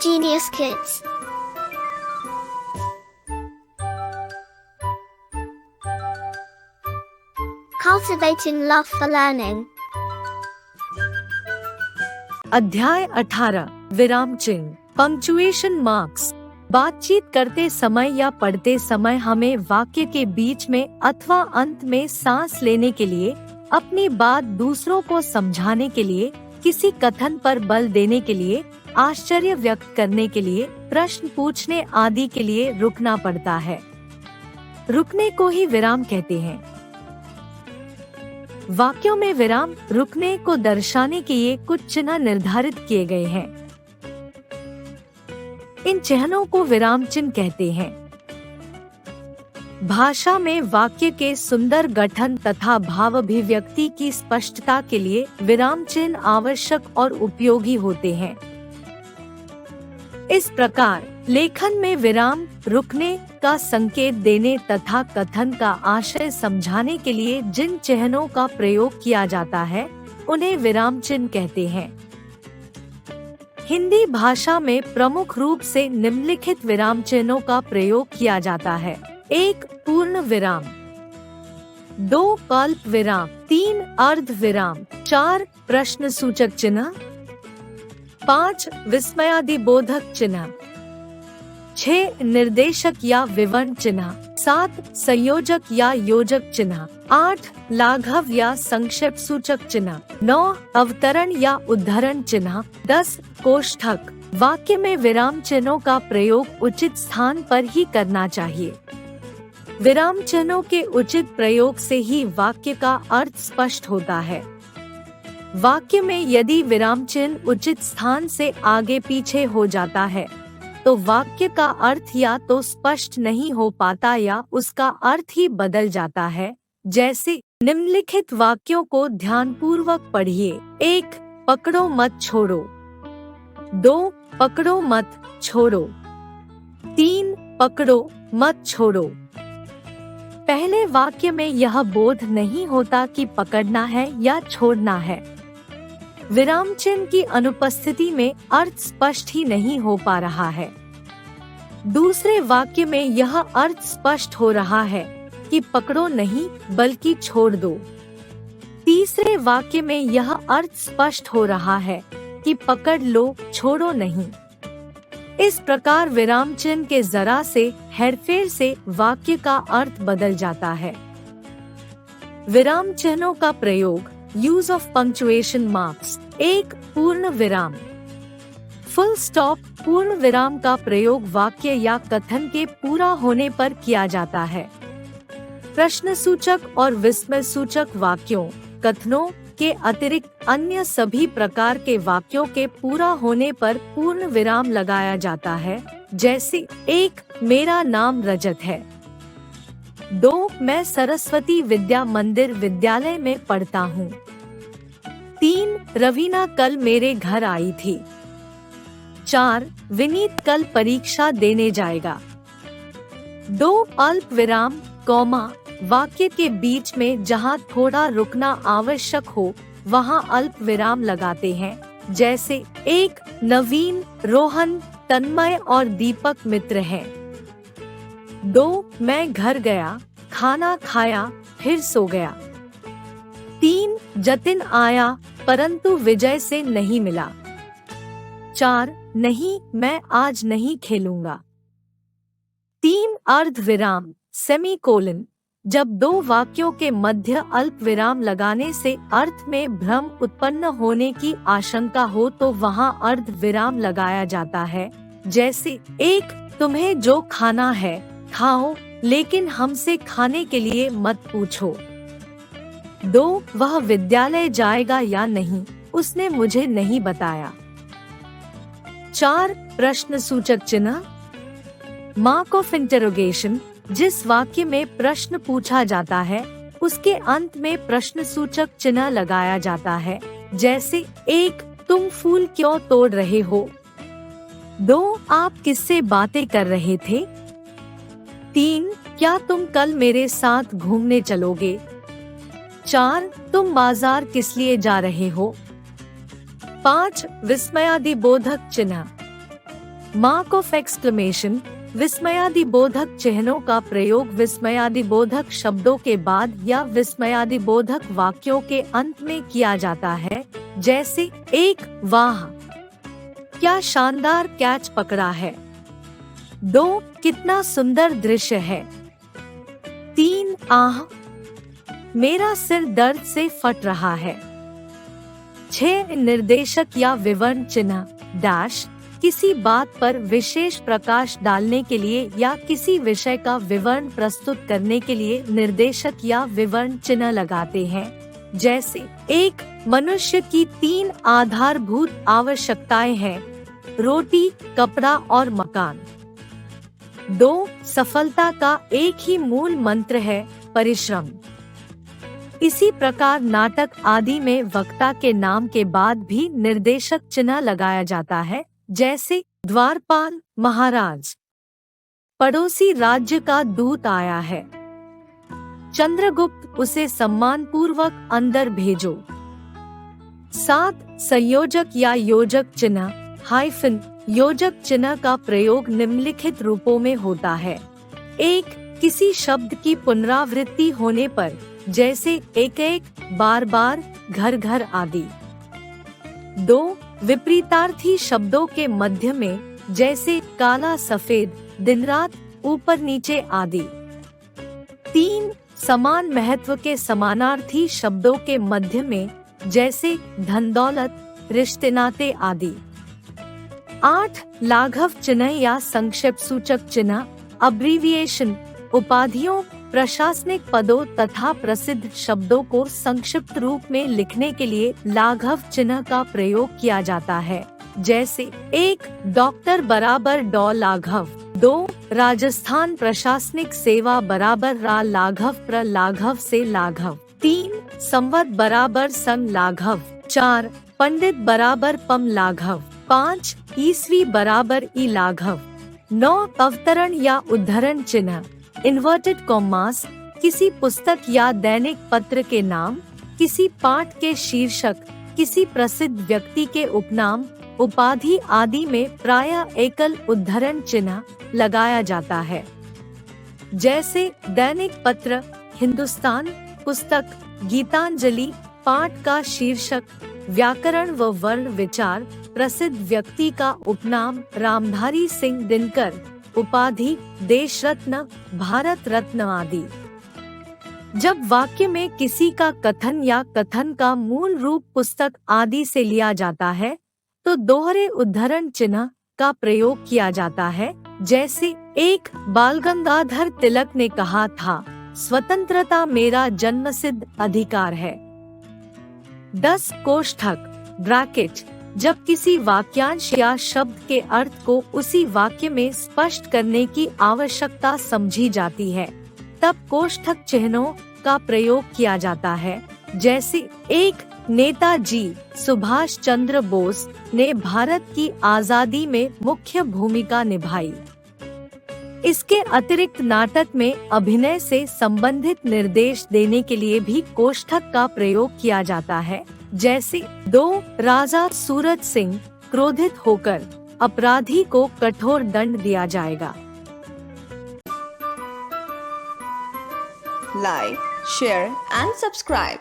Genius Kids. Cultivating love for learning. अध्याय 18 विराम चिन्ह पंक्चुएशन मार्क्स। बातचीत करते समय या पढ़ते समय हमें वाक्य के बीच में अथवा अंत में सांस लेने के लिए, अपनी बात दूसरों को समझाने के लिए, किसी कथन पर बल देने के लिए, आश्चर्य व्यक्त करने के लिए, प्रश्न पूछने आदि के लिए रुकना पड़ता है। रुकने को ही विराम कहते हैं। वाक्यों में विराम रुकने को दर्शाने के लिए कुछ चिन्ह निर्धारित किए गए हैं। इन चिन्हों को विराम चिन्ह कहते हैं। भाषा में वाक्य के सुंदर गठन तथा भाव अभिव्यक्ति की स्पष्टता के लिए विराम चिन्ह आवश्यक और उपयोगी होते हैं। इस प्रकार लेखन में विराम रुकने का संकेत देने तथा कथन का आशय समझाने के लिए जिन चिन्हों का प्रयोग किया जाता है उन्हें विराम चिन्ह कहते हैं। हिंदी भाषा में प्रमुख रूप से निम्नलिखित विराम चिन्हों का प्रयोग किया जाता है। 1 पूर्ण विराम, 2 अल्प विराम, 3 अर्ध विराम, 4 प्रश्न सूचक चिन्ह, 5 विस्मयादिबोधक चिन्ह, 6 निर्देशक या विवरण चिन्ह, 7 संयोजक या योजक चिन्ह, 8 लाघव या संक्षेप सूचक चिन्ह, 9 अवतरण या उद्धरण चिन्ह, 10 कोष्ठक। वाक्य में विराम चिन्हों का प्रयोग उचित स्थान पर ही करना चाहिए। विराम चिन्हों के उचित प्रयोग से ही वाक्य का अर्थ स्पष्ट होता है। वाक्य में यदि विराम चिन्ह उचित स्थान से आगे पीछे हो जाता है तो वाक्य का अर्थ या तो स्पष्ट नहीं हो पाता या उसका अर्थ ही बदल जाता है। जैसे निम्नलिखित वाक्यों को ध्यानपूर्वक पढ़िए। 1 पकड़ो मत छोड़ो, 2 पकड़ो मत छोड़ो, 3 पकड़ो मत छोड़ो। पहले वाक्य में यह बोध नहीं होता कि पकड़ना है या छोड़ना है। विराम चिन्ह की अनुपस्थिति में अर्थ स्पष्ट ही नहीं हो पा रहा है। दूसरे वाक्य में यह अर्थ स्पष्ट हो रहा है कि पकड़ो नहीं बल्कि छोड़ दो। तीसरे वाक्य में यह अर्थ स्पष्ट हो रहा है कि पकड़ लो छोड़ो नहीं। इस प्रकार विराम चिन्ह के जरा से हेरफेर से वाक्य का अर्थ बदल जाता है। विराम चिन्हों का प्रयोग यूज ऑफ पंक्चुएशन मार्क्स। 1 पूर्ण विराम, फुल स्टॉप। पूर्ण विराम का प्रयोग वाक्य या कथन के पूरा होने पर किया जाता है। प्रश्न सूचक और विस्मय सूचक वाक्यों, कथनों के अतिरिक्त अन्य सभी प्रकार के वाक्यों के पूरा होने पर पूर्ण विराम लगाया जाता है। जैसे 1 मेरा नाम रजत है, 2 मैं सरस्वती विद्या मंदिर विद्यालय में पढ़ता हूँ, 3 रवीना कल मेरे घर आई थी, 4 विनीत कल परीक्षा देने जाएगा। 2 अल्प विराम कॉमा, वाक्य के बीच में जहाँ थोड़ा रुकना आवश्यक हो वहाँ अल्प विराम लगाते हैं। जैसे 1 नवीन, रोहन, तन्मय और दीपक मित्र हैं, 2 मैं घर गया, खाना खाया, फिर सो गया, 3 जतिन आया परंतु विजय से नहीं मिला, 4 नहीं मैं आज नहीं खेलूंगा। 3 अर्ध विराम सेमीकोलन, जब 2 वाक्यों के मध्य अल्प विराम लगाने से अर्थ में भ्रम उत्पन्न होने की आशंका हो तो वहाँ अर्ध विराम लगाया जाता है। जैसे 1 तुम्हें जो खाना है खाओ लेकिन हमसे खाने के लिए मत पूछो, 2 वह विद्यालय जाएगा या नहीं उसने मुझे नहीं बताया। 4 प्रश्न सूचक चिन्ह मार्क ऑफ इंटरोगेशन, जिस वाक्य में प्रश्न पूछा जाता है उसके अंत में प्रश्न सूचक चिन्ह लगाया जाता है। जैसे 1 तुम फूल क्यों तोड़ रहे हो, 2 आप किससे बातें कर रहे थे, 3 क्या तुम कल मेरे साथ घूमने चलोगे, 4 तुम बाजार किस लिए जा रहे हो, 5 विस्मयादिबोधक चिन्ह मार्क ऑफ एक्सक्लेमेशन, विस्मयादिबोधक चिन्हों का प्रयोग विस्मयादिबोधक शब्दों के बाद या विस्मयादिबोधक वाक्यों के अंत में किया जाता है, जैसे 1 वाह क्या शानदार कैच पकड़ा है, 2 कितना सुंदर दृश्य है, 3 आह मेरा सिर दर्द से फट रहा है, 6 निर्देशक या विवरण चिन्ह डैश किसी बात पर विशेष प्रकाश डालने के लिए या किसी विषय का विवरण प्रस्तुत करने के लिए निर्देशक या विवरण चिन्ह लगाते हैं, जैसे 1 मनुष्य की 3 आधारभूत आवश्यकताएं हैं, रोटी, कपड़ा और मकान। 2 सफलता का एक ही मूल मंत्र है, परिश्रम। इसी प्रकार नाटक आदि में वक्ता के नाम के बाद भी निर्देशक चिन्ह लगाया जाता है, जैसे द्वारपाल महाराज, पड़ोसी राज्य का दूत आया है, चंद्रगुप्त उसे सम्मान पूर्वक अंदर भेजो। 7 संयोजक या योजक चिन्ह हाइफन योजक चिन्ह का प्रयोग निम्नलिखित रूपों में होता है। 1 किसी शब्द की पुनरावृत्ति होने पर, जैसे एक एक, बार बार, घर घर आदि। 2 विपरीतार्थी शब्दों के मध्य में, जैसे काला सफेद, दिन रात, ऊपर नीचे आदि। 3 समान महत्व के समानार्थी शब्दों के मध्य में, जैसे धन दौलत, रिश्ते नाते आदि। 8 लाघव चिन्ह या संक्षेप सूचक चिन्ह अब्रीविएशन उपाधियों, प्रशासनिक पदों तथा प्रसिद्ध शब्दों को संक्षिप्त रूप में लिखने के लिए लाघव चिन्ह का प्रयोग किया जाता है, जैसे 1 डॉक्टर बराबर डॉ लाघव, 2 राजस्थान प्रशासनिक सेवा बराबर रा लाघव प्र लाघव से लाघव, 3 संवत बराबर सं लाघव, 4 पंडित बराबर पम लाघव, 5 ईस्वी बराबर ई लाघव। 9 अवतरण या उद्धरण चिन्ह इन्वर्टेड कॉमास किसी पुस्तक या दैनिक पत्र के नाम, किसी पाठ के शीर्षक, किसी प्रसिद्ध व्यक्ति के उपनाम, उपाधि आदि में प्रायः एकल उद्धरण चिन्ह लगाया जाता है, जैसे दैनिक पत्र हिंदुस्तान, पुस्तक गीतांजलि, पाठ का शीर्षक, व्याकरण व वर्ण विचार, प्रसिद्ध व्यक्ति का उपनाम रामधारी सिंह दिनकर, उपाधि देश रत्न, भारत रत्न आदि। जब वाक्य में किसी का कथन या कथन का मूल रूप पुस्तक आदि से लिया जाता है, तो दोहरे उद्धरण चिन्ह का प्रयोग किया जाता है, जैसे 1 बाल गंगाधर तिलक ने कहा था, स्वतंत्रता मेरा जन्मसिद्ध अधिकार है। 10 कोष्ठक ब्रैकेट जब किसी वाक्यांश या शब्द के अर्थ को उसी वाक्य में स्पष्ट करने की आवश्यकता समझी जाती है, तब कोष्ठक चिन्हों का प्रयोग किया जाता है, जैसे 1 नेताजी सुभाष चंद्र बोस ने भारत की आजादी में मुख्य भूमिका निभाई। इसके अतिरिक्त नाटक में अभिनय से संबंधित निर्देश देने के लिए भी कोष्ठक का प्रयोग किया जाता है, जैसे 2 राजा सूरज सिंह क्रोधित होकर अपराधी को कठोर दंड दिया जाएगा। Like, share and subscribe.